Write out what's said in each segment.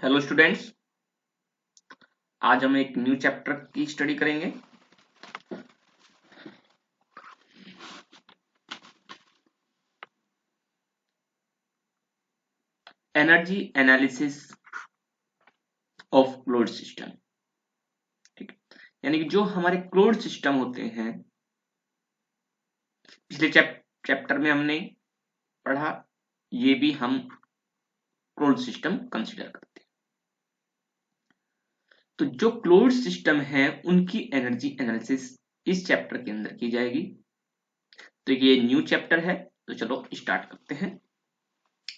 Hello students, आज हम एक न्यू चैप्टर की स्टडी करेंगे। Energy analysis of closed system. ठीक है, यानी कि जो हमारे क्लोज्ड सिस्टम होते हैं, पिछले चैप्टर में हमने पढ़ा, ये भी हम क्लोज्ड सिस्टम कंसीडर करते हैं। तो जो क्लोज्ड सिस्टम है उनकी एनर्जी एनालिसिस इस चैप्टर के अंदर की जाएगी। तो ये न्यू चैप्टर है, तो चलो स्टार्ट करते हैं।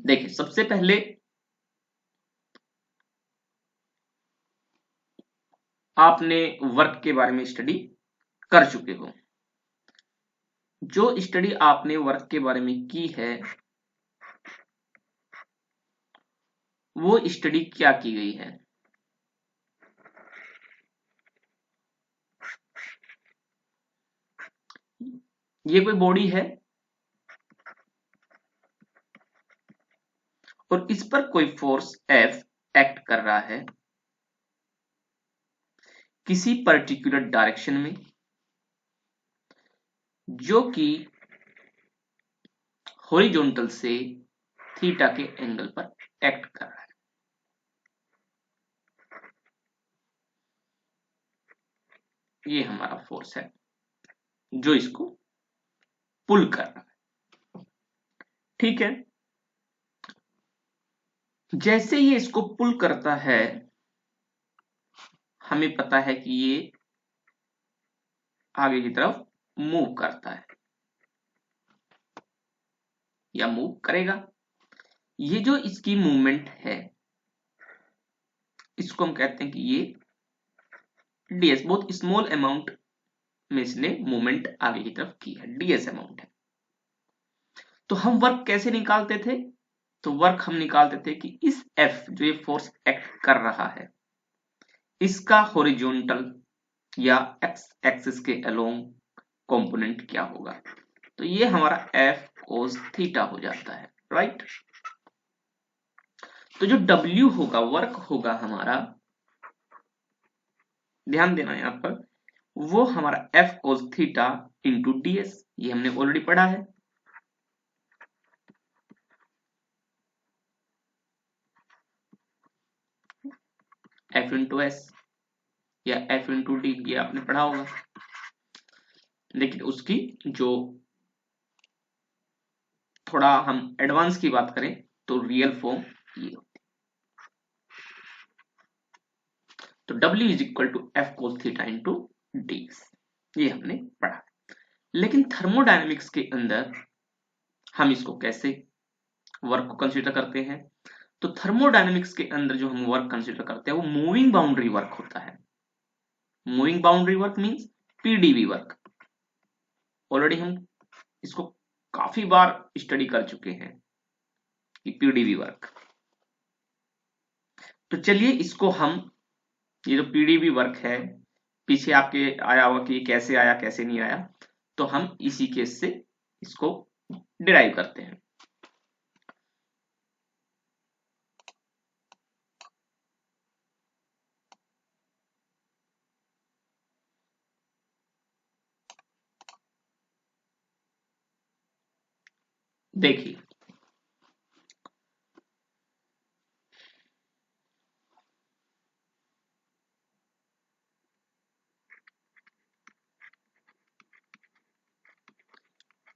देखिए, सबसे पहले आपने वर्क के बारे में स्टडी कर चुके हो। जो स्टडी आपने वर्क के बारे में की है वो स्टडी क्या की गई है? ये कोई बॉडी है और इस पर कोई फोर्स F एक्ट कर रहा है किसी पर्टिकुलर डायरेक्शन में, जो कि हॉरिजॉन्टल से थीटा के एंगल पर एक्ट कर रहा है। ये हमारा फोर्स है जो इसको पुल कर रहा है। ठीक है, जैसे ये इसको पुल करता है, हमें पता है कि ये आगे की तरफ मूव करता है या मूव करेगा। ये जो इसकी मूवमेंट है इसको हम कहते हैं कि ये ds, बहुत स्मॉल अमाउंट में इसने मूवमेंट आगे की तरफ की है, ds अमाउंट है। तो हम वर्क कैसे निकालते थे? तो वर्क हम निकालते थे कि इस F जो ये फोर्स एक्ट कर रहा है इसका हॉरिजॉन्टल या x एक्सिस के अलोंग कंपोनेंट क्या होगा। तो ये हमारा F cos थीटा हो जाता है, राइट। तो जो W होगा, वर्क होगा हमारा, ध्यान देना यहां पर, वो हमारा F cos theta into ds, ये हमने ऑलरेडी पढ़ा है। F इंटू एस या F इंटू डी, ये आपने पढ़ा होगा। लेकिन उसकी जो थोड़ा हम एडवांस की बात करें तो रियल फॉर्म ये होती है। तो W is equal to F cos theta into ds, ये हमने पढ़ा। लेकिन थर्मोडायनेमिक्स के अंदर हम इसको कैसे वर्क को कंसीडर करते हैं? तो थर्मोडायनेमिक्स के अंदर जो हम वर्क कंसीडर करते हैं वो मूविंग बाउंड्री वर्क होता है। Moving boundary work means PDV work. Already हम इसको काफी बार स्टडी कर चुके हैं कि पीडीवी वर्क। तो चलिए इसको हम, ये जो पीडीवी वर्क है, पीछे आपके आया होगा कि ये कैसे आया कैसे नहीं आया, तो हम इसी केस से इसको डिराइव करते हैं। देखिए,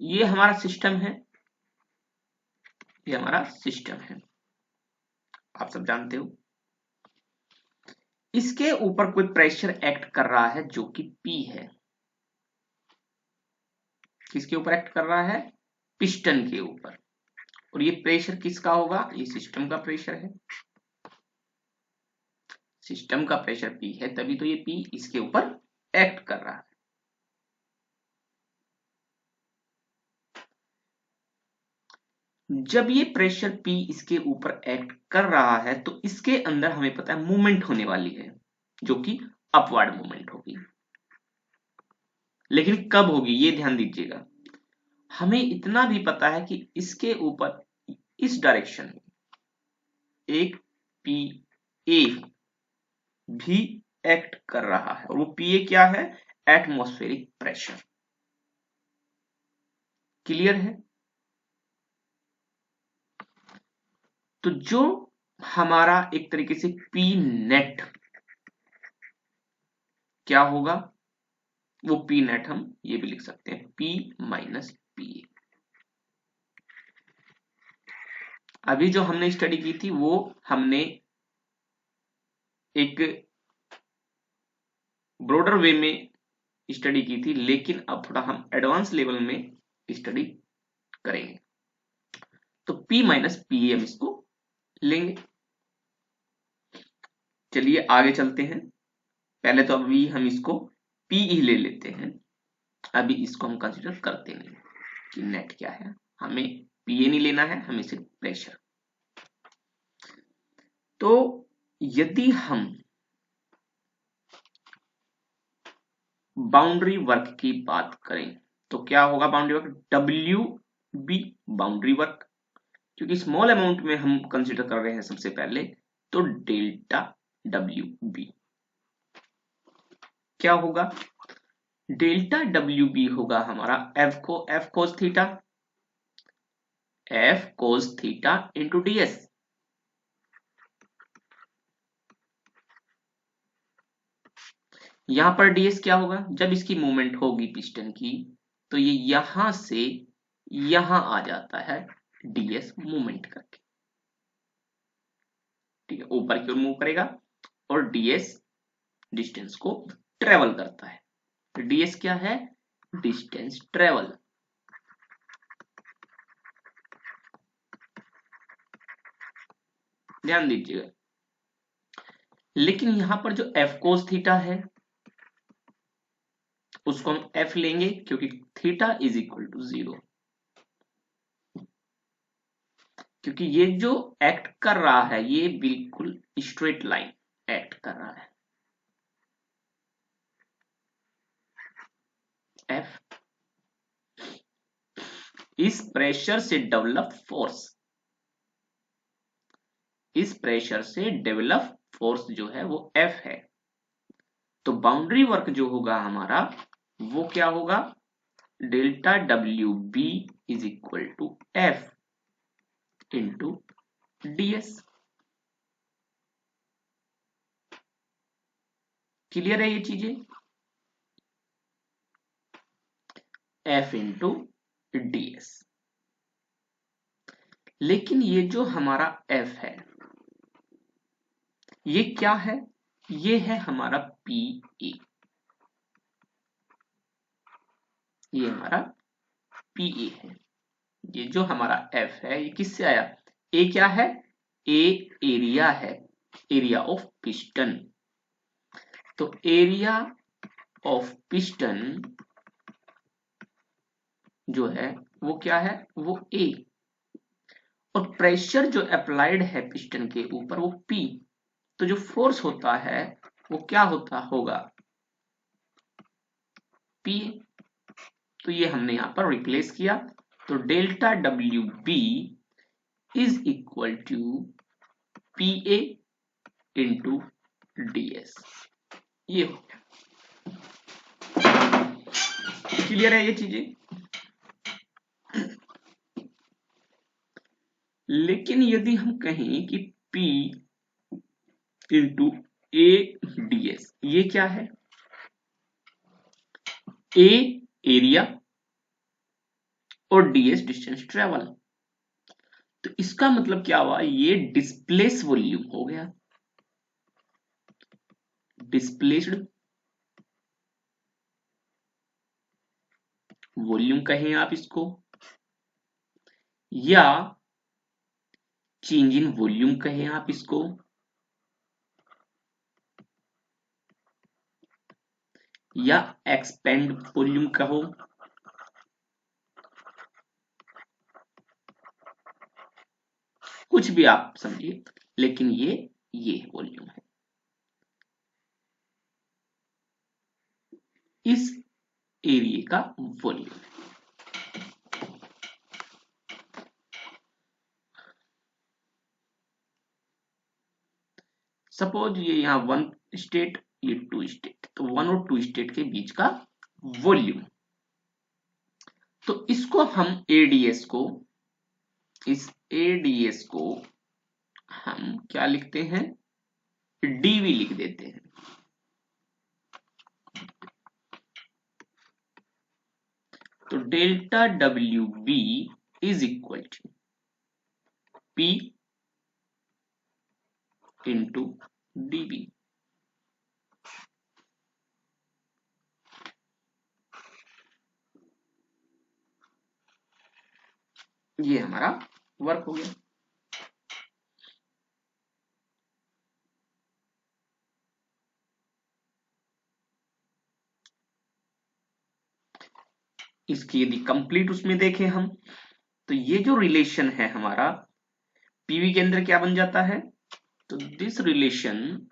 ये हमारा सिस्टम है, ये हमारा सिस्टम है, आप सब जानते हो। इसके ऊपर कोई प्रेशर एक्ट कर रहा है जो कि P है। किसके ऊपर एक्ट कर रहा है? पिस्टन के ऊपर। और ये प्रेशर किसका होगा? ये सिस्टम का प्रेशर है। सिस्टम का प्रेशर P है, तभी तो ये P इसके ऊपर एक्ट कर रहा है। जब ये प्रेशर P इसके ऊपर एक्ट कर रहा है तो इसके अंदर हमें पता है मूवमेंट होने वाली है, जो कि अपवर्ड मूवमेंट होगी। लेकिन कब होगी ये ध्यान दीजिएगा। हमें इतना भी पता है कि इसके ऊपर इस डायरेक्शन में एक P ए भी एक्ट कर रहा है, और वो पीए क्या है? Atmospheric pressure. क्लियर है? तो जो हमारा एक तरीके से पी नेट क्या होगा, वो पी नेट हम ये भी लिख सकते हैं, पी माइनस पी। अभी जो हमने स्टडी की थी वो हमने एक ब्रॉडर वे में स्टडी की थी, लेकिन अब थोड़ा हम एडवांस लेवल में स्टडी करेंगे। तो P माइनस पी हम इसको लेंगे। चलिए आगे चलते हैं। पहले तो अभी हम इसको P ही ले लेते हैं, अभी इसको हम कंसिडर करते नहीं कि नेट क्या है, हमें पीए नहीं लेना है, हमें सिर्फ प्रेशर। तो यदि हम बाउंड्री वर्क की बात करें तो क्या होगा boundary work? W B boundary work, क्योंकि स्मॉल अमाउंट में हम कंसिडर कर रहे हैं सबसे पहले, तो डेल्टा डब्ल्यू बी क्या होगा? डेल्टा डब्ल्यू बी होगा हमारा F cos theta into DS. यहां पर डीएस क्या होगा? जब इसकी मूवमेंट होगी पिस्टन की तो ये यहां से यहां आ जाता है डीएस मूवमेंट करके, ठीक है, ऊपर की ओर मूव करेगा और डीएस डिस्टेंस को ट्रेवल करता है। तो डीएस क्या है? Distance travel. ध्यान दीजिएगा। लेकिन यहां पर जो एफ कोस थीटा है उसको हम एफ लेंगे, क्योंकि थीटा इज इक्वल टू 0, क्योंकि ये जो एक्ट कर रहा है ये बिल्कुल स्ट्रेट लाइन एक्ट कर रहा है। एफ इस प्रेशर से डेवलप फोर्स, इस प्रेशर से डेवलप फोर्स जो है वो एफ है। तो बाउंड्री वर्क जो होगा हमारा वो क्या होगा? Delta W B is equal to F into DS. Clear है ये चीजें? F into DS. लेकिन ये जो हमारा एफ है ये क्या है? ये है हमारा पी ए, ये हमारा पी ए है। ये जो हमारा एफ है ये किससे आया? ए क्या है? ए एरिया है, एरिया ऑफ पिस्टन। तो एरिया ऑफ पिस्टन जो है वो क्या है? वो ए। और प्रेशर जो अप्लाइड है पिस्टन के ऊपर वो पी। तो जो फोर्स होता है वो क्या होगा? पी। तो ये हमने यहां पर रिप्लेस किया, तो delta W B is equal to P A into DS. ये हो गया। क्लियर है ये चीजें? लेकिन यदि हम कहें कि P इंटू ए डीएस, ये क्या है? ए एरिया और डीएस डिस्टेंस ट्रेवल। तो इसका मतलब क्या हुआ? ये डिस्प्लेस वॉल्यूम हो गया, डिस्प्लेस्ड वॉल्यूम कहें आप इसको, या चेंज इन वॉल्यूम कहें आप इसको, या एक्सपेंड वॉल्यूम कहो, कुछ भी आप समझिए, लेकिन ये वॉल्यूम है। इस एरिया का वॉल्यूम। सपोज ये यहाँ 1 स्टेट, ये 2 स्टेट, तो 1 और 2 स्टेट के बीच का वॉल्यूम। तो इसको हम एडीएस को, इस एडीएस को हम क्या लिखते हैं, डीवी लिख देते हैं। तो delta W B is equal to P into DV. ये हमारा वर्क हो गया। इसकी यदि कंप्लीट उसमें देखें हम, तो ये जो रिलेशन है हमारा पीवी के अंदर क्या बन जाता है, तो दिस रिलेशन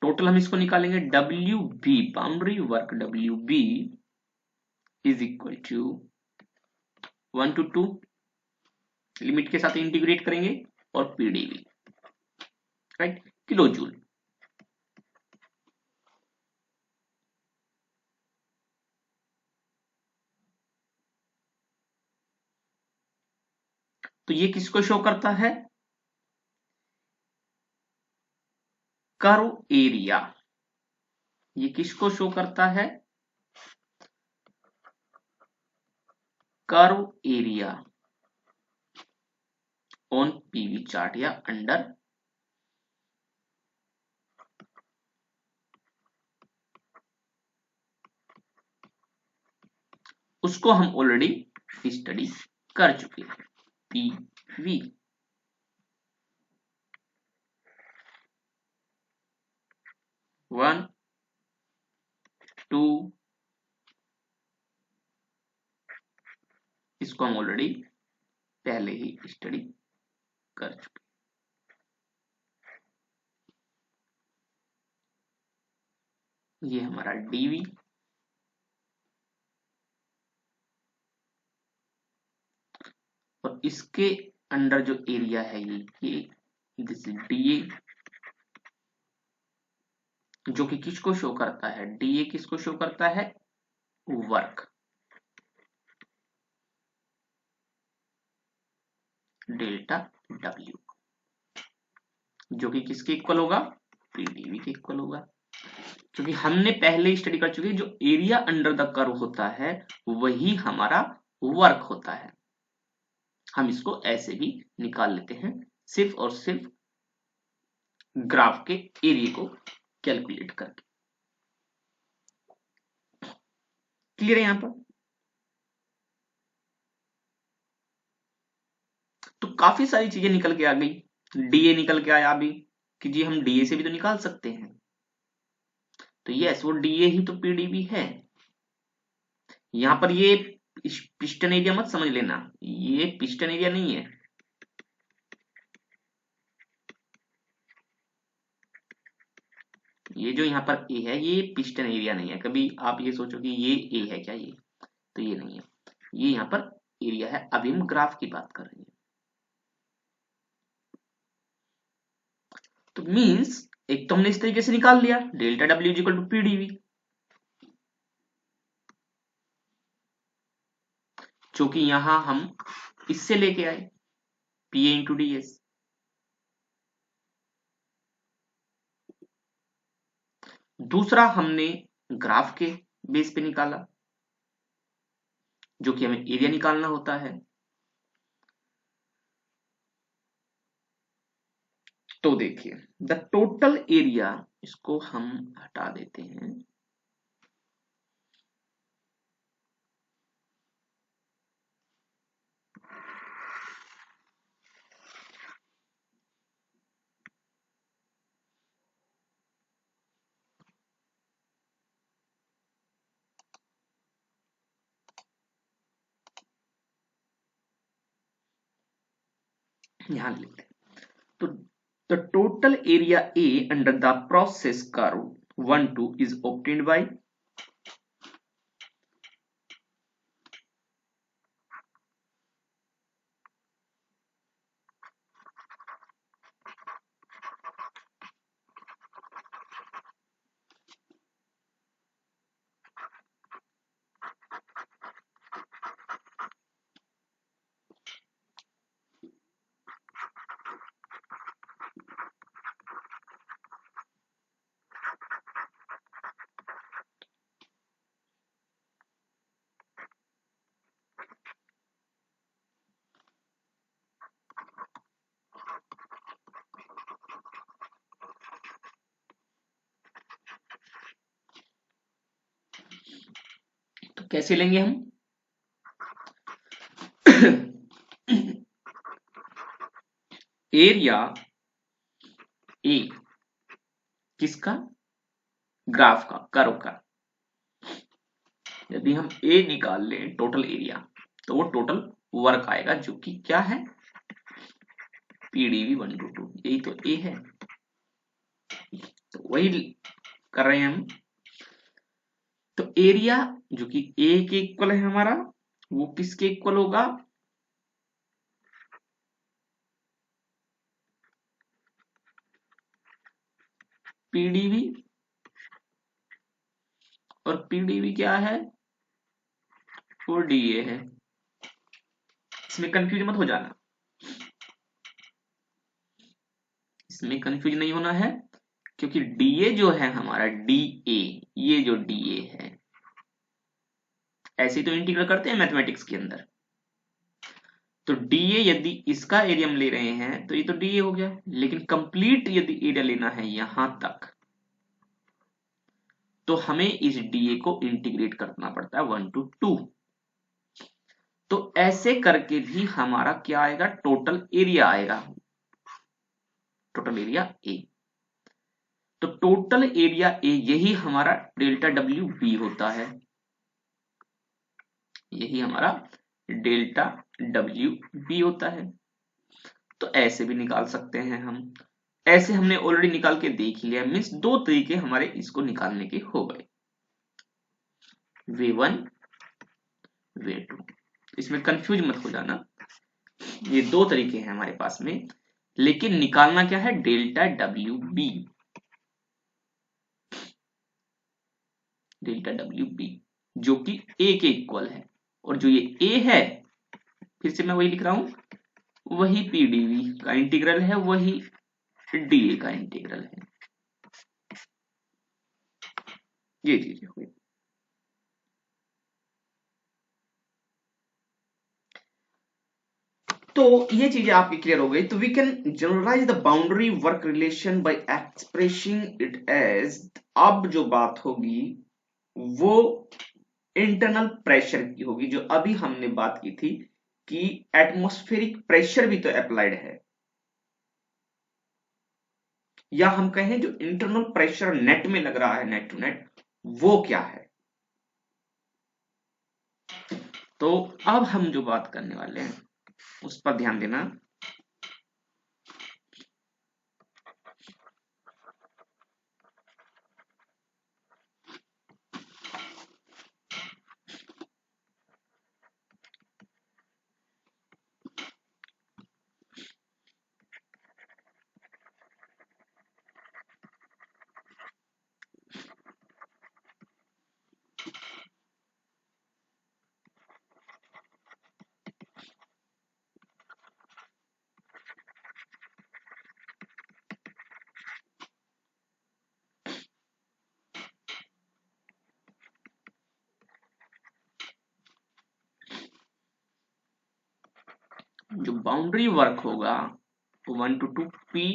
टोटल हम इसको निकालेंगे, W B boundary work W B is equal to 1 to 2 limit के साथ इंटीग्रेट करेंगे और पीडीवी, राइट, किलो जूल। तो ये किसको शो करता है, कर्व एरिया। ये किसको शो करता है, curve area on PV chart या अंडर उसको हम ऑलरेडी स्टडी कर चुके हैं। पीवी 1 2 इसको हम ऑलरेडी पहले ही स्टडी कर चुके। ये हमारा डीवी, और इसके अंडर जो एरिया है ये दिस डीए, जो कि किसको शो करता है, डीए किसको शो करता है, वर्क, डेल्टा डब्ल्यू, जो कि किसके इक्वल होगा, पीडीवी के इक्वल होगा। क्योंकि हमने पहले ही स्टडी कर चुके हैं, जो एरिया अंडर द कर्व होता है वही हमारा वर्क होता है। हम इसको ऐसे भी निकाल लेते हैं, सिर्फ और सिर्फ ग्राफ के एरिया को कैलकुलेट करके। क्लियर है यहां पर। तो काफी सारी चीजें निकल के आ गई, डीए निकल के आया अभी कि जी हम डीए से भी तो निकाल सकते हैं। तो यस, वो डीए ही तो पीडीवी है। यहां पर ये पिस्टन एरिया मत समझ लेना, ये पिस्टन एरिया नहीं है, ये जो यहाँ पर ए है ये पिस्टन एरिया नहीं है। कभी आप ये सोचो कि ये ए है क्या, ये तो ये नहीं है, ये यहाँ पर एरिया है। अभी हम ग्राफ की बात कर रहे हैं। तो मींस एक तो हमने इस तरीके से निकाल लिया, delta W equal to PDV, जो कि यहां हम इससे लेके आए P A into D S. दूसरा हमने ग्राफ के बेस पे निकाला, जो कि हमें एरिया निकालना होता है। तो देखिए द टोटल एरिया, इसको हम हटा देते हैं, यहां लिखते हैं। तो The total area A under the process curve 1 2 is obtained by तो कैसे लेंगे हम एरिया ए किसका ग्राफ का कर्व का यदि हम ए निकाल लें टोटल एरिया तो वो टोटल वर्क आएगा जो कि क्या है पीडीवी 1 2 यही तो ए है तो वही कर रहे हैं हम तो एरिया जो कि ए के इक्वल है हमारा वो किसके इक्वल होगा पीडीवी और पीडीवी क्या है वो डीए है इसमें कंफ्यूज मत हो जाना इसमें कंफ्यूज नहीं होना है क्योंकि डीए जो है हमारा डीए ये जो डीए है ऐसे ही तो इंटीग्रल करते हैं मैथमेटिक्स के अंदर तो डीए यदि इसका एरिया हम ले रहे हैं तो ये तो डीए हो गया लेकिन कंप्लीट यदि एरिया लेना है यहां तक तो हमें इस डीए को इंटीग्रेट करना पड़ता है 1 to 2 तो ऐसे करके भी हमारा क्या आएगा टोटल एरिया आएगा टोटल एरिया ए तो टोटल एरिया ए यही हमारा डेल्टा डब्ल्यू बी होता है यही हमारा डेल्टा डब्ल्यू बी होता है तो ऐसे भी निकाल सकते हैं हम ऐसे हमने ऑलरेडी निकाल के देख ही लिया मीन्स दो तरीके हमारे इसको निकालने के हो गए V1 V2 इसमें कंफ्यूज मत हो जाना ये दो तरीके हैं हमारे पास में लेकिन निकालना क्या है delta W B delta W B जो कि ए के इक्वल है और जो ये ए है फिर से मैं वही लिख रहा हूं वही पीडीवी का इंटीग्रल है वही डीए का इंटीग्रल है ये चीजें हुई तो ये चीजें आपकी क्लियर हो गई तो we can generalise the boundary work relation by expressing it as अब जो बात होगी वो इंटरनल प्रेशर की होगी जो अभी हमने बात की थी कि एटमॉस्फेरिक प्रेशर भी तो अप्लाइड है या हम कहें जो इंटरनल प्रेशर नेट में लग रहा है नेट टू नेट वो क्या है तो अब हम जो बात करने वाले हैं उस पर ध्यान देना जो बाउंड्री वर्क होगा वो 1 to 2 पी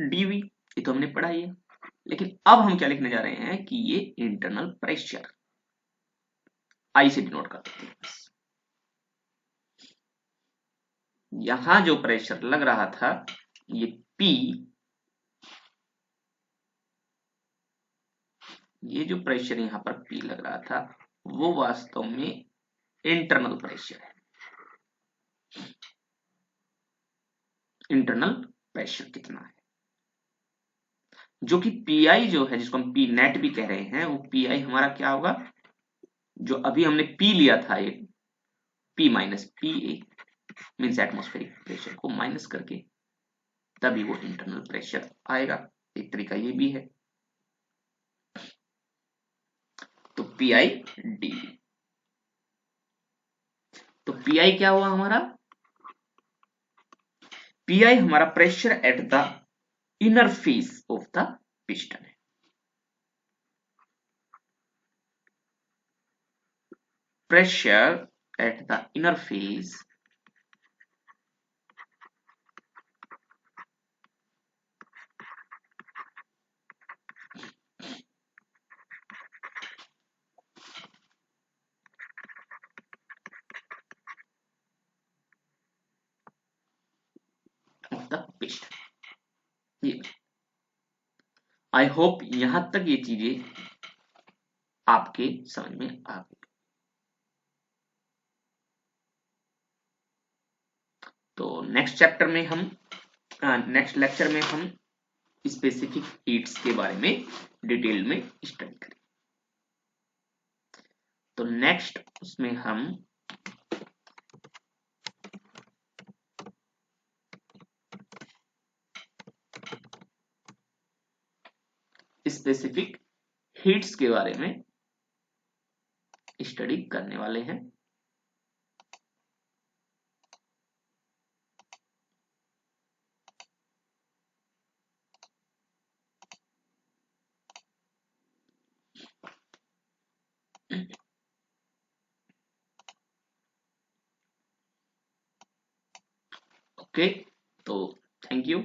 डीवी ये तो हमने पढ़ा ही है लेकिन अब हम क्या लिखने जा रहे हैं कि ये इंटरनल प्रेशर आई से डिनोट कर देते हैं यहां जो प्रेशर लग रहा था ये P ये जो प्रेशर यहां पर P लग रहा था वो वास्तव में इंटरनल प्रेशर है इंटरनल प्रेशर कितना है जो कि पीआई जो है, जिसको हम पी नेट भी कह रहे हैं, वो पीआई हमारा क्या होगा, जो अभी हमने पी लिया था एक, P minus P A means atmospheric pressure को माइनस करके तभी वो इंटरनल प्रेशर आएगा। एक तरीका ये भी है। तो पी आई डी, तो पी आई क्या हुआ हमारा, पी आई हमारा pressure at the inner face of the piston है। Pressure at the inner face of the piston. ये आई होप यहां तक ये चीजें आपके समझ में आ गई। तो नेक्स्ट चैप्टर में हम, नेक्स्ट लेक्चर में हम स्पेसिफिक हीट्स के बारे में डिटेल में स्टडी करेंगे। तो नेक्स्ट उसमें हम स्पेसिफिक हीट्स के बारे में स्टडी करने वाले हैं। ओके, तो थैंक यू।